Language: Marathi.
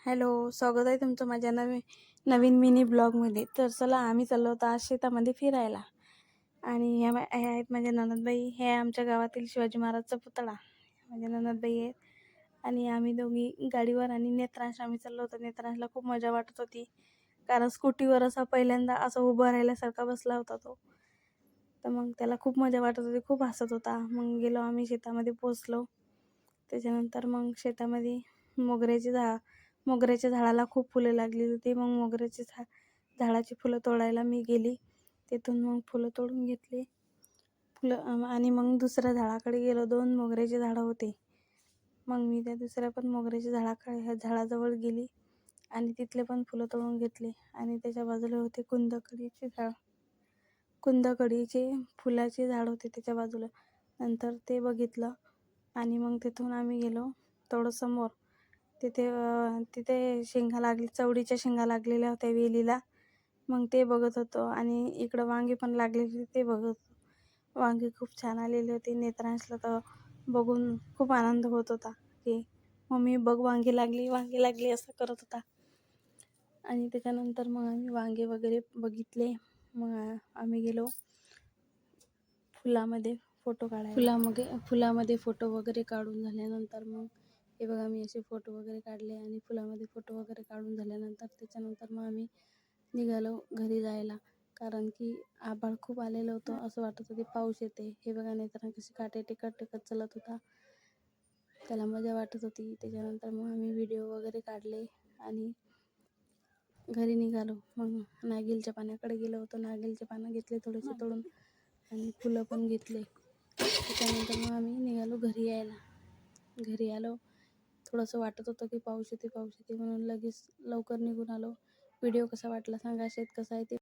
हॅलो, स्वागत आहे तुमचं माझ्या नवीन मिनी ब्लॉगमध्ये. तर चला, आम्ही चाललो होतो आज शेतामध्ये फिरायला. आणि ह्या आहेत माझ्या ननदबाई. हे आहे आमच्या गावातील शिवाजी महाराजचा पुतळा. माझ्या ननदबाई आहेत. आणि आम्ही दोघी गाडीवर आणि नेत्रांश आम्ही चाललो होतो. नेत्रांशला खूप मजा वाटत होती, कारण स्कूटीवर असा पहिल्यांदा असं उभं राहिल्यासारखा बसला होता तो. तर मग त्याला खूप मजा वाटत होती, खूप हसत होता. मग गेलो आम्ही, शेतामध्ये पोचलो. त्याच्यानंतर मग शेतामध्ये मोगऱ्याच्या झाडाला खूप फुलं लागलेली होती. मग झाडाची फुलं तोडायला मी गेली. तिथून मग फुलं तोडून घेतली आणि मग दुसऱ्या झाडाकडे गेलो. 2 मोगऱ्याचे झाडं होते. मग मी त्या दुसऱ्या पण मोगऱ्याच्या झाडाजवळ गेली आणि तिथले पण फुलं तोडून घेतले. आणि त्याच्या बाजूला होते कुंदकडीचे फुलाचे झाड होते त्याच्या बाजूला. नंतर ते बघितलं आणि मग तिथून आम्ही गेलो थोडं समोर. तिथे चवडीच्या शेंगा लागलेल्या होत्या वेलीला. मग ते बघत होतो. आणि इकडं वांगे पण लागलेले ते बघत होतो. वांगे खूप छान आलेले होते. नेत्रांशला तर बघून खूप आनंद होत होता की मम्मी बघ, वांगे लागली असं करत होता. आणि त्याच्यानंतर मग आम्ही वांगे वगैरे बघितले. मग आम्ही गेलो फुलामध्ये फोटो काढायला. फुलामध्ये फोटो वगैरे काढून झाल्यानंतर मग हे बघा, मी असे फोटो वगैरे काढले. आणि फुलामध्ये फोटो वगैरे काढून झाल्यानंतर त्याच्यानंतर मग आम्ही निघालो घरी जायला, कारण की आभाळ खूप आलेलं होतं. असं वाटत होते पाऊस येते. हे बघा, नेत्रांश कशी काटे टेकत चलत होता. त्याला मजा वाटत होती. त्याच्यानंतर मग आम्ही व्हिडिओ वगैरे काढले आणि घरी निघालो. मग नागिलच्या पाण्याकडे गेलो होतो. नागिलचे पानं घेतले थोडेसे तोडून आणि फुलं पण घेतले. त्याच्यानंतर मग आम्ही निघालो घरी आलो. थोडंसं वाटत होतं की पाऊस येते म्हणून लगेच लवकर निघून आलो. व्हिडिओ कसा वाटला सांगा, शेत कसा आहे ते